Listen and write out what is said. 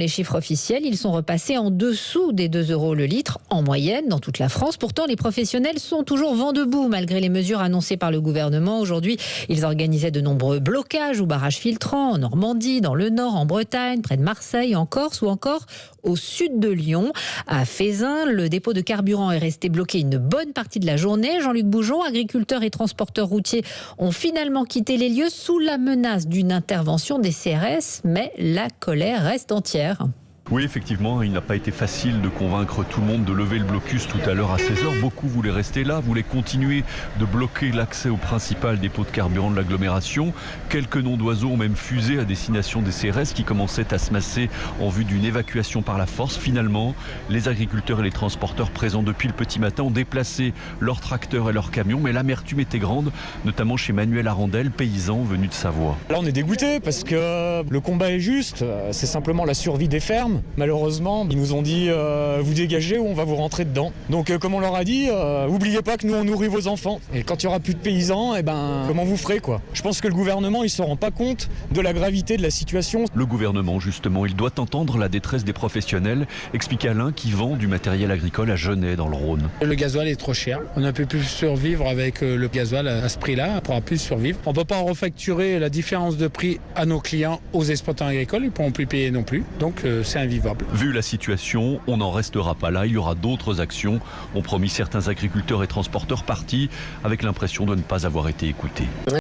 Les chiffres officiels, ils sont repassés en dessous des 2 € le litre en moyenne dans toute la France. Pourtant, les professionnels sont toujours vent debout malgré les mesures annoncées par le gouvernement. Aujourd'hui, ils organisaient de nombreux blocages ou barrages filtrants en Normandie, dans le Nord, en Bretagne, près de Marseille, en Corse ou encore au sud de Lyon. À Fézin, le dépôt de carburant est resté bloqué une bonne partie de la journée. Jean-Luc Boujon, agriculteurs et transporteurs routiers ont finalement quitté les lieux sous la menace d'une intervention des CRS, mais la colère reste entière. Oui, effectivement, il n'a pas été facile de convaincre tout le monde de lever le blocus tout à l'heure à 16h. Beaucoup voulaient rester là, voulaient continuer de bloquer l'accès au principal dépôt de carburant de l'agglomération. Quelques noms d'oiseaux ont même fusé à destination des CRS qui commençaient à se masser en vue d'une évacuation par la force. Finalement, les agriculteurs et les transporteurs présents depuis le petit matin ont déplacé leurs tracteurs et leurs camions. Mais l'amertume était grande, notamment chez Manuel Arandel, paysan venu de Savoie. Là, on est dégoûté parce que le combat est juste. C'est simplement la survie des fermes. Malheureusement, ils nous ont dit vous dégagez ou on va vous rentrer dedans. Donc comme on leur a dit, oubliez pas que nous on nourrit vos enfants. Et quand il n'y aura plus de paysans, comment vous ferez quoi? Je pense que le gouvernement il se rend pas compte de la gravité de la situation. Le gouvernement justement, il doit entendre la détresse des professionnels, explique Alain qui vend du matériel agricole à Genêt dans le Rhône. Le gasoil est trop cher. On ne peut plus survivre avec le gasoil à ce prix-là. On ne pourra plus survivre. On ne peut pas refacturer la différence de prix à nos clients, aux exploitants agricoles. Ils ne pourront plus payer non plus. Donc c'est invivable. Vu la situation, on n'en restera pas là. Il y aura d'autres actions, ont promis certains agriculteurs et transporteurs partis avec l'impression de ne pas avoir été écoutés.